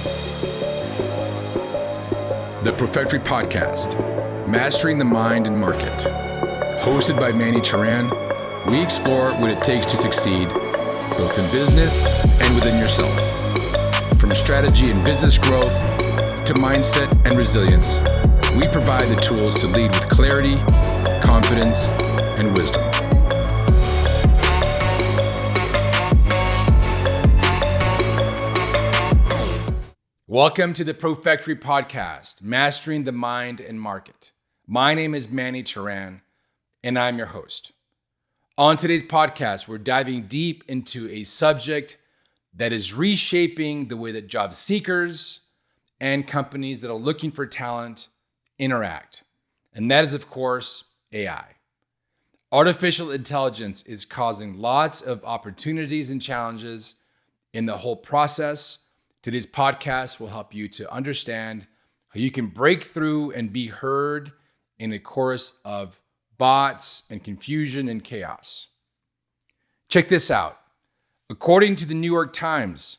The Profectory Podcast, Mastering the Mind and Market. Hosted by Manny Teran, we explore what it takes to succeed, both in business and within yourself. From strategy and business growth to mindset and resilience, we provide the tools to lead with clarity, confidence, and wisdom. Welcome to the Profectory Podcast, Mastering the Mind and Market. My name is Manny Teran, and I'm your host. On today's podcast, we're diving deep into a subject that is reshaping the way that job seekers and companies that are looking for talent interact. And that is, of course, AI. Artificial intelligence is causing lots of opportunities and challenges in the whole process. Today's podcast will help you to understand how you can break through and be heard in a chorus of bots and confusion and chaos. Check this out. According to the New York Times,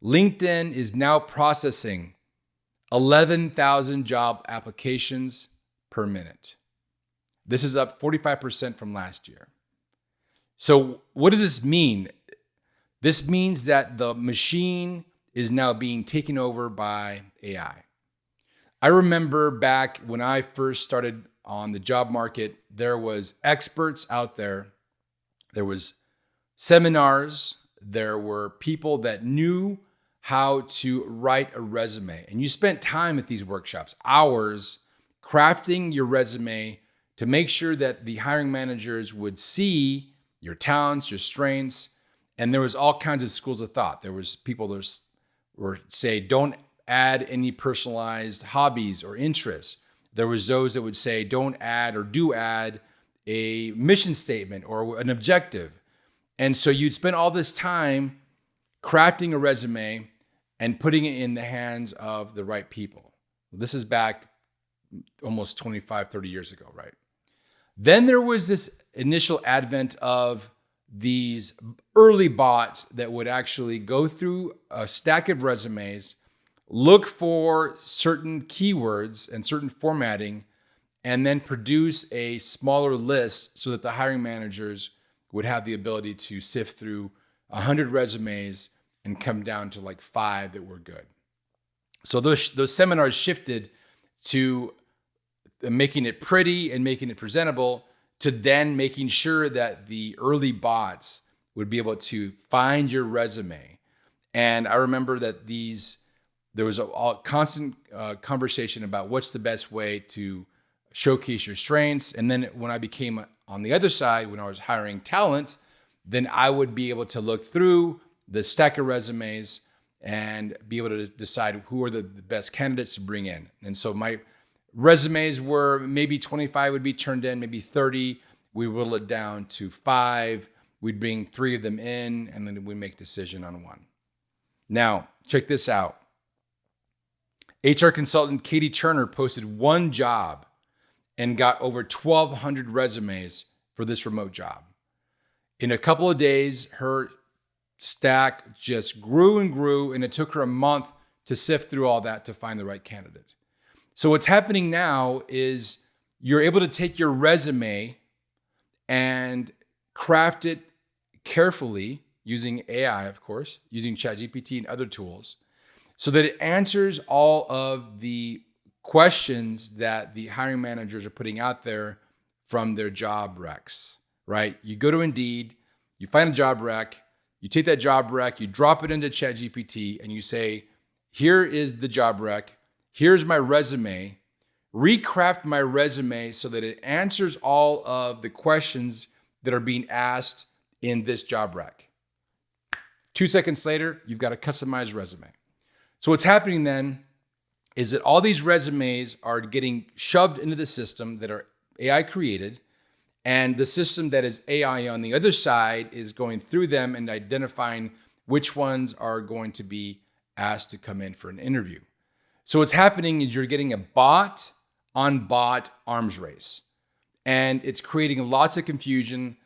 LinkedIn is now processing 11,000 job applications per minute. This is up 45% from last year. So what does this mean? This means that the machine is now being taken over by AI. I remember back when I first started on the job market, there was experts out there. There was seminars. There were people that knew how to write a resume. And you spent time at these workshops, hours, crafting your resume to make sure that the hiring managers would see your talents, your strengths. And there was all kinds of schools of thought. There was people that or say, don't add any personalized hobbies or interests. There was those that would say, don't add or do add a mission statement or an objective. And so you'd spend all this time crafting a resume and putting it in the hands of the right people. This is back almost 25, 30 years ago, right? Then there was this initial advent of these early bots that would actually go through a stack of resumes, look for certain keywords and certain formatting, and then produce a smaller list so that the hiring managers would have the ability to sift through 100 resumes and come down to like 5 that were good. So those seminars shifted to making it pretty and making it presentable, to then making sure that the early bots would be able to find your resume. And I remember that there was a constant conversation about what's the best way to showcase your strengths. And then when I became on the other side, when I was hiring talent, then I would be able to look through the stack of resumes and be able to decide who are the best candidates to bring in. And so my resumes were maybe 25 would be turned in, maybe 30. We whittle it down to 5. We'd bring 3 of them in, and then we make a decision on 1. Now, check this out. HR consultant Katie Turner posted 1 job and got over 1,200 resumes for this remote job. In a couple of days, her stack just grew and grew, and it took her a month to sift through all that to find the right candidate. So what's happening now is you're able to take your resume and craft it carefully using AI, of course, using ChatGPT and other tools, so that it answers all of the questions that the hiring managers are putting out there from their job recs, right? You go to Indeed, you find a job rec, you take that job rec, you drop it into ChatGPT, and you say, here is the job rec. Here's my resume. Recraft my resume so that it answers all of the questions that are being asked in this job rec. 2 seconds later, you've got a customized resume. So what's happening then is that all these resumes are getting shoved into the system that are AI created, and the system that is AI on the other side is going through them and identifying which ones are going to be asked to come in for an interview. So what's happening is you're getting a bot on bot arms race. And it's creating lots of confusion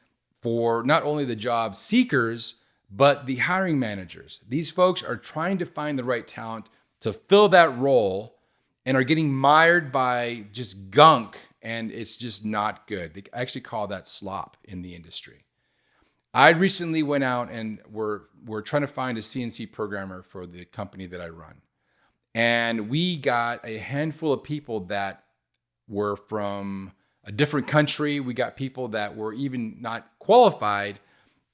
for not only the job seekers, but the hiring managers. These folks are trying to find the right talent to fill that role and are getting mired by just gunk, and it's just not good. They actually call that slop in the industry. I recently went out and we're trying to find a CNC programmer for the company that I run. And we got a handful of people that were from a different country. We got people that were even not qualified,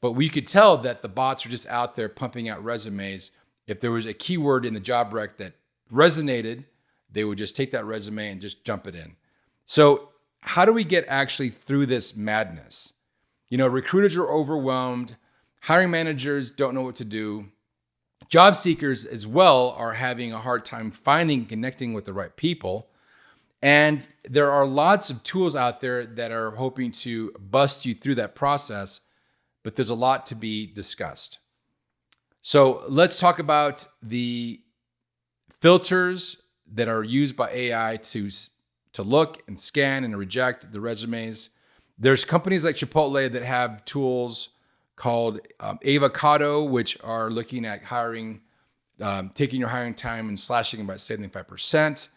but we could tell that the bots were just out there pumping out resumes. If there was a keyword in the job rec that resonated, they would just take that resume and just jump it in. So how do we get actually through this madness? Recruiters are overwhelmed. Hiring managers don't know what to do. Job seekers as well are having a hard time connecting with the right people. And there are lots of tools out there that are hoping to bust you through that process, but there's a lot to be discussed. So let's talk about the filters that are used by AI to look and scan and reject the resumes. There's companies like Chipotle that have tools called Avocado, which are looking at hiring, taking your hiring time and slashing about 75%.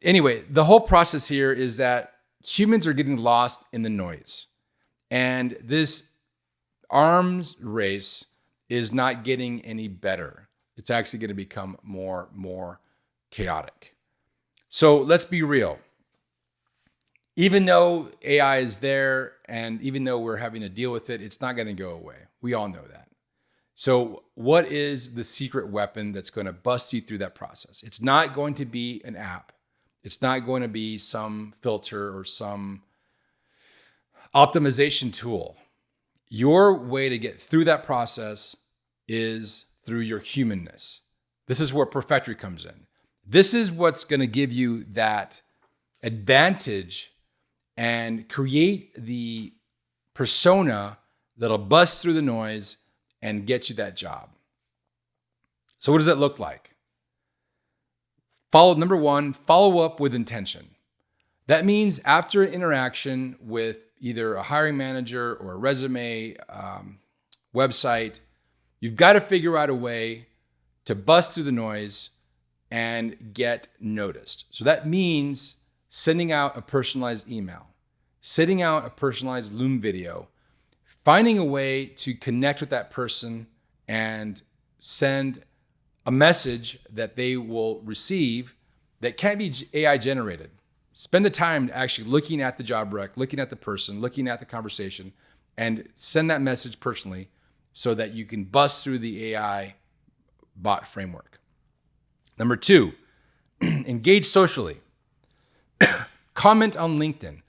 Anyway, the whole process here is that humans are getting lost in the noise. And this arms race is not getting any better. It's actually going to become more chaotic. So let's be real. Even though AI is there and even though we're having to deal with it, it's not going to go away. We all know that. So what is the secret weapon that's going to bust you through that process? It's not going to be an app. It's not going to be some filter or some optimization tool. Your way to get through that process is through your humanness. This is where Profectory comes in. This is what's going to give you that advantage and create the persona that'll bust through the noise and get you that job. So what does that look like? Number one, follow up with intention. That means after an interaction with either a hiring manager or a resume website, you've got to figure out a way to bust through the noise and get noticed. So that means sending out a personalized email, sending out a personalized Loom video, finding a way to connect with that person and send a message that they will receive that can't be AI generated. Spend the time actually looking at the job rec, looking at the person, looking at the conversation, and send that message personally so that you can bust through the AI bot framework. Number two, engage socially. Comment on LinkedIn.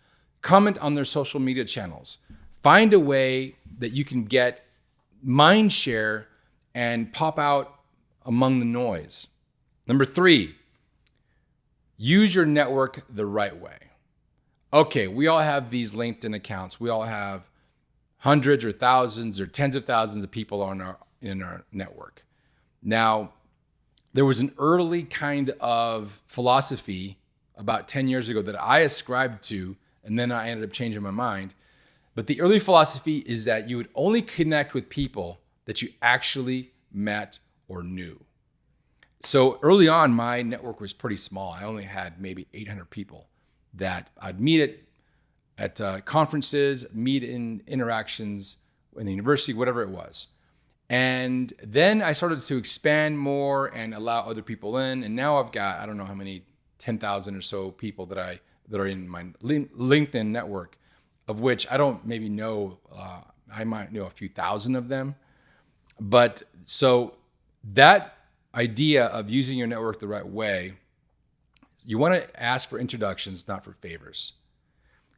Comment on their social media channels. Find a way that you can get mind share and pop out among the noise. Number three, use your network the right way. Okay, we all have these LinkedIn accounts. We all have hundreds or thousands or tens of thousands of people in our network. Now, there was an early kind of philosophy about 10 years ago that I ascribed to, and then I ended up changing my mind. But the early philosophy is that you would only connect with people that you actually met or knew. So early on, my network was pretty small. I only had maybe 800 people that I'd meet at conferences, meet in interactions in the university, whatever it was. And then I started to expand more and allow other people in. And now I've got, I don't know how many, 10,000 or so people that are in my LinkedIn network, of which I don't maybe know, I might know a few thousand of them. But so that idea of using your network the right way, you want to ask for introductions, not for favors.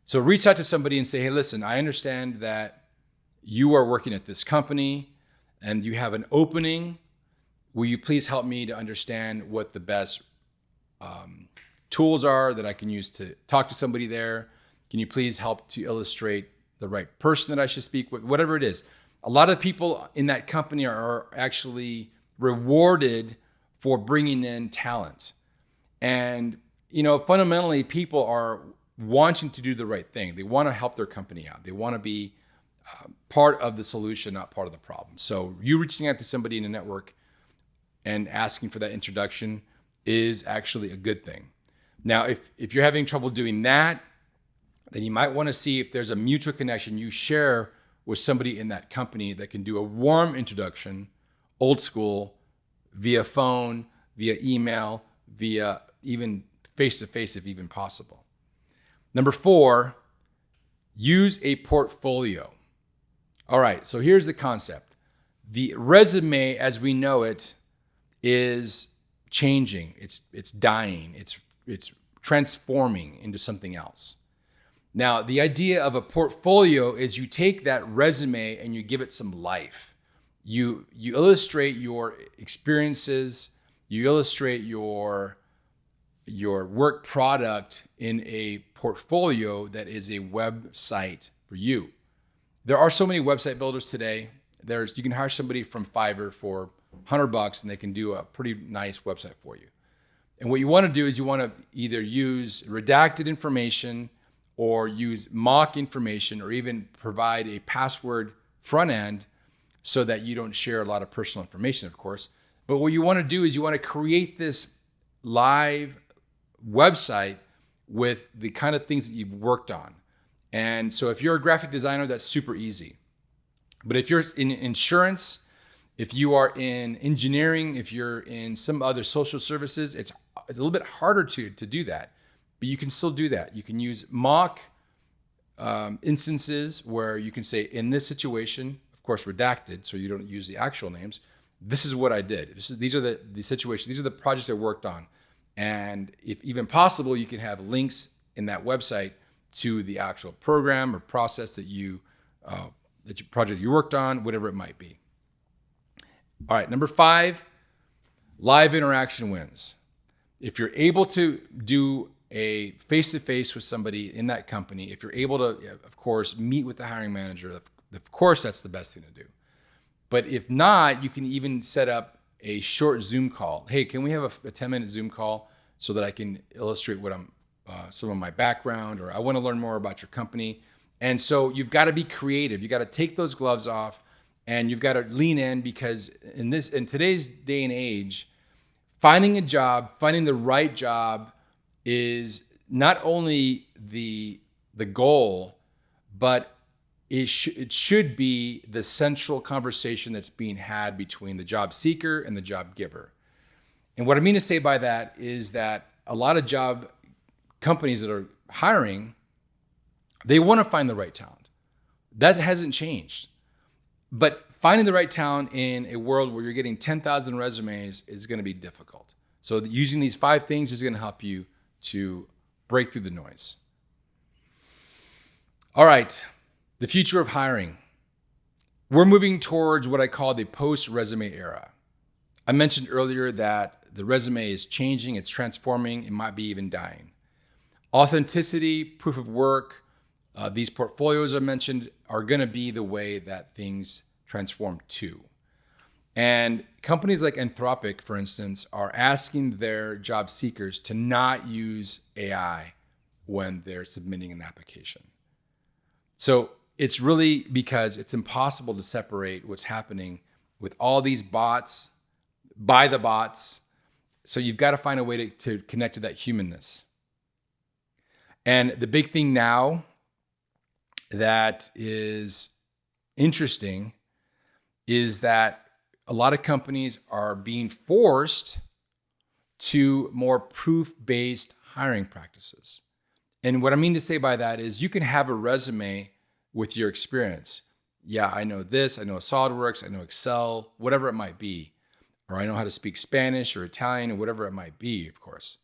So reach out to somebody and say, hey, listen, I understand that you are working at this company and you have an opening. Will you please help me to understand what the best tools are that I can use to talk to somebody there? Can you please help to illustrate the right person that I should speak with? Whatever it is. A lot of people in that company are actually rewarded for bringing in talent. And, fundamentally, people are wanting to do the right thing. They want to help their company out. They want to be part of the solution, not part of the problem. So you reaching out to somebody in a network and asking for that introduction is actually a good thing. Now, if you're having trouble doing that, then you might want to see if there's a mutual connection you share with somebody in that company that can do a warm introduction, old school, via phone, via email, via even face-to-face if even possible. Number 4, use a portfolio. All right, so here's the concept. The resume as we know it is changing. It's dying. It's transforming into something else. Now, the idea of a portfolio is you take that resume and you give it some life. You illustrate your experiences, you illustrate your work product in a portfolio that is a website for you. There are so many website builders today. You can hire somebody from Fiverr for $100 and they can do a pretty nice website for you. And what you want to do is you want to either use redacted information or use mock information or even provide a password front end so that you don't share a lot of personal information, of course. But what you want to do is you want to create this live website with the kind of things that you've worked on. And so if you're a graphic designer, that's super easy. But if you're in insurance, if you are in engineering, if you're in some other social services, it's a little bit harder to do that. But you can still do that. You can use mock instances where you can say, in this situation, of course, redacted, so you don't use the actual names. This is what I did. These are the situations. These are the projects I worked on. And if even possible, you can have links in that website to the actual program or process that project you worked on, whatever it might be. All right, number 5, live interaction wins. If you're able to do a face-to-face with somebody in that company, if you're able to, of course, meet with the hiring manager, of course, that's the best thing to do. But if not, you can even set up a short Zoom call. Hey, can we have a 10-minute Zoom call so that I can illustrate what some of my background, or I want to learn more about your company. And so you've got to be creative. You got to take those gloves off and you've got to lean in, because in today's day and age, finding a job, finding the right job is not only the goal, but it should be the central conversation that's being had between the job seeker and the job giver. And what I mean to say by that is that a lot of job companies that are hiring, they want to find the right talent. That hasn't changed. But finding the right talent in a world where you're getting 10,000 resumes is going to be difficult. So using these 5 things is going to help you to break through the noise. All right, the future of hiring. We're moving towards what I call the post-resume era. I mentioned earlier that the resume is changing, it's transforming, it might be even dying. Authenticity, proof of work, these portfolios I mentioned are going to be the way that things transform too. And companies like Anthropic, for instance, are asking their job seekers to not use AI when they're submitting an application. So it's really because it's impossible to separate what's happening with all these bots, by the bots. So you've got to find a way to connect to that humanness. And the big thing now that is interesting is that a lot of companies are being forced to more proof-based hiring practices. And what I mean to say by that is you can have a resume with your experience. Yeah, I know this, I know SolidWorks, I know Excel, whatever it might be. Or I know how to speak Spanish or Italian or whatever it might be, of course.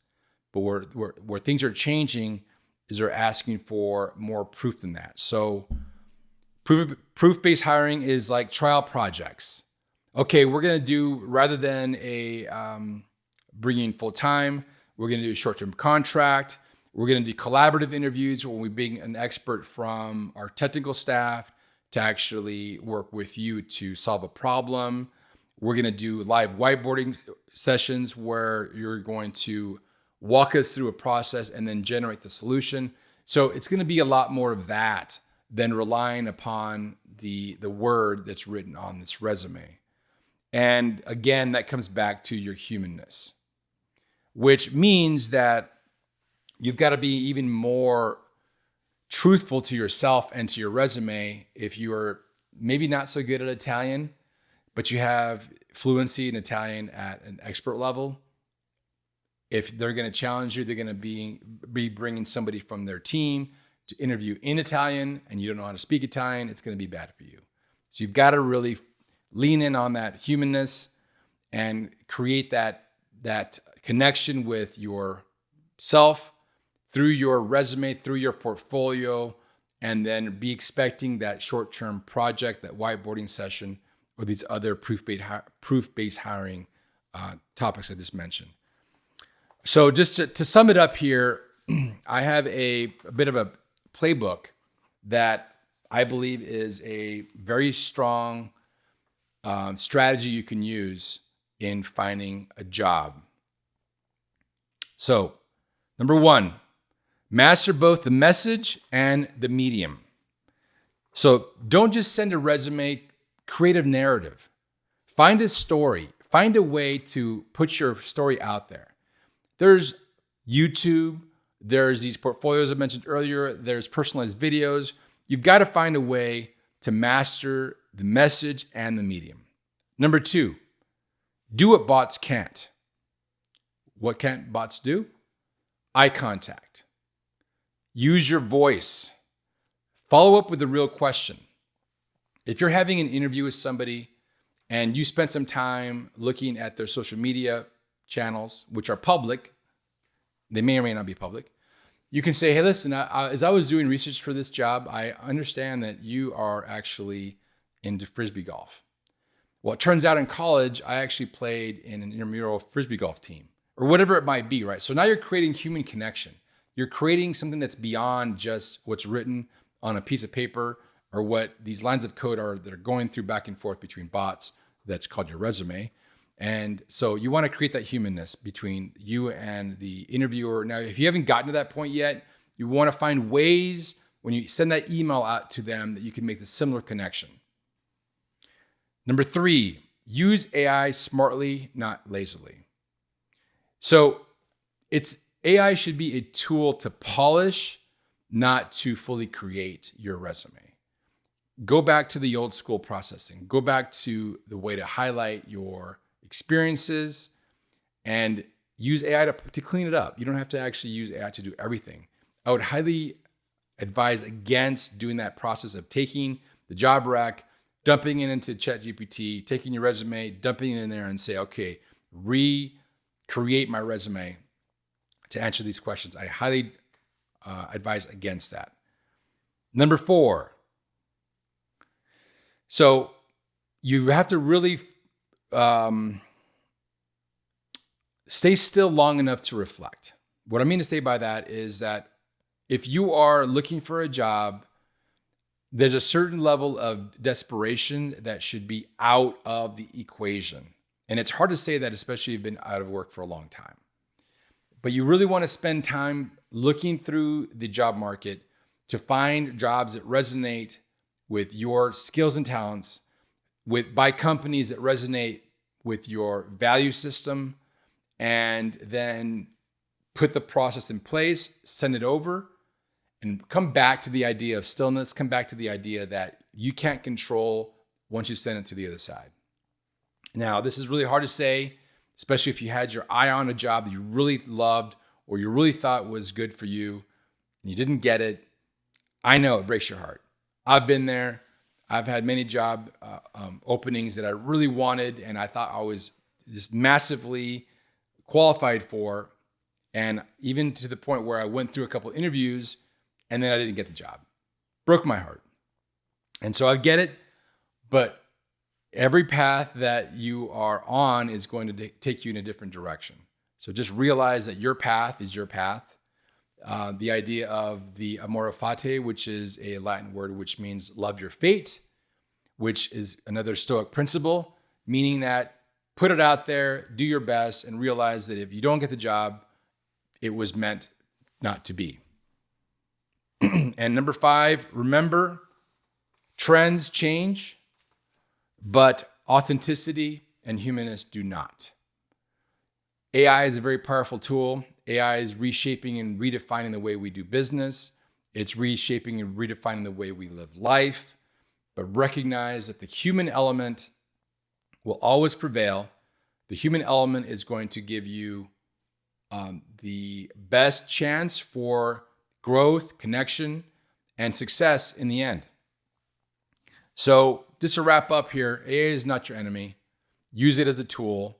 But where things are changing is they're asking for more proof than that. So proof-based hiring is like trial projects. Okay, we're going to do, rather than bringing full-time, we're going to do a short-term contract. We're going to do collaborative interviews where we bring an expert from our technical staff to actually work with you to solve a problem. We're going to do live whiteboarding sessions where you're going to walk us through a process and then generate the solution. So it's going to be a lot more of that than relying upon the word that's written on this resume. And again, that comes back to your humanness, which means that you've got to be even more truthful to yourself and to your resume. If you are maybe not so good at Italian, but you have fluency in Italian at an expert level, if they're going to challenge you, they're going to be bringing somebody from their team to interview in Italian, and you don't know how to speak Italian, it's going to be bad for you. So you've got to really lean in on that humanness and create that connection with yourself through your resume, through your portfolio, and then be expecting that short-term project, that whiteboarding session, or these other proof-based hiring topics I just mentioned. So just to sum it up here, I have a bit of a playbook that I believe is a very strong strategy you can use in finding a job. So, number one, master both the message and the medium. So don't just send a resume, create a narrative. Find a story. Find a way to put your story out there. There's YouTube. There's these portfolios I mentioned earlier. There's personalized videos. You've got to find a way to master the message and the medium. Number two, do what bots can't. What can't bots do? Eye contact. Use your voice. Follow up with a real question. If you're having an interview with somebody and you spent some time looking at their social media channels, which are public, they may or may not be public, you can say, hey, listen, as I was doing research for this job, I understand that you are actually into Frisbee golf. Well, it turns out in college, I actually played in an intramural Frisbee golf team, or whatever it might be, right? So now you're creating human connection. You're creating something that's beyond just what's written on a piece of paper or what these lines of code are that are going through back and forth between bots. That's called your resume. And so you want to create that humanness between you and the interviewer. Now, if you haven't gotten to that point yet, you want to find ways when you send that email out to them that you can make the similar connection. Number three, use AI smartly, not lazily. So AI should be a tool to polish, not to fully create your resume. Go back to the old school processing. Go back to the way to highlight your experiences and use AI to clean it up. You don't have to actually use AI to do everything. I would highly advise against doing that process of taking the job rec, dumping it into ChatGPT, taking your resume, dumping it in there and say, okay, recreate my resume to answer these questions. I highly advise against that. Number four, so you have to really stay still long enough to reflect. What I mean to say by that is that if you are looking for a job, there's a certain level of desperation that should be out of the equation. And it's hard to say that, especially if you've been out of work for a long time. But you really want to spend time looking through the job market to find jobs that resonate with your skills and talents, by companies that resonate with your value system, and then put the process in place, send it over, and come back to the idea of stillness, come back to the idea that you can't control once you send it to the other side. Now, this is really hard to say, especially if you had your eye on a job that you really loved or you really thought was good for you and you didn't get it. I know it breaks your heart. I've been there. I've had many job openings that I really wanted and I thought I was just massively qualified for, and even to the point where I went through a couple of interviews and then I didn't get the job. Broke my heart. And so I get it, but every path that you are on is going to take you in a different direction. So just realize that your path is your path. The idea of the amore fati, which is a Latin word which means love your fate, which is another Stoic principle, meaning that put it out there, do your best, and realize that if you don't get the job, it was meant not to be. And number 5, remember, trends change, but authenticity and humanists do not. AI is a very powerful tool. AI is reshaping and redefining the way we do business. It's reshaping and redefining the way we live life. But recognize that the human element will always prevail. The human element is going to give you the best chance for growth, connection, and success in the end. So just to wrap up here, AI is not your enemy. Use it as a tool.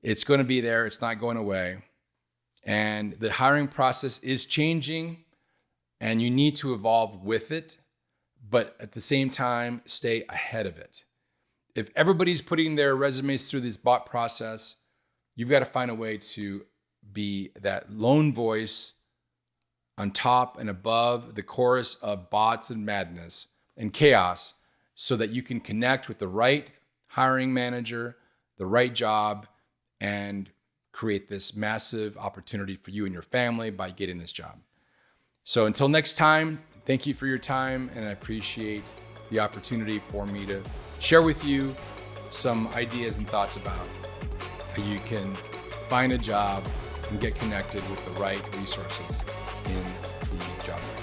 It's going to be there. It's not going away. And the hiring process is changing, and you need to evolve with it, but at the same time, stay ahead of it. If everybody's putting their resumes through this bot process, you've got to find a way to be that lone voice on top and above the chorus of bots and madness and chaos so that you can connect with the right hiring manager, the right job, and create this massive opportunity for you and your family by getting this job. So until next time, thank you for your time, and I appreciate the opportunity for me to share with you some ideas and thoughts about how you can find a job and get connected with the right resources in the job market.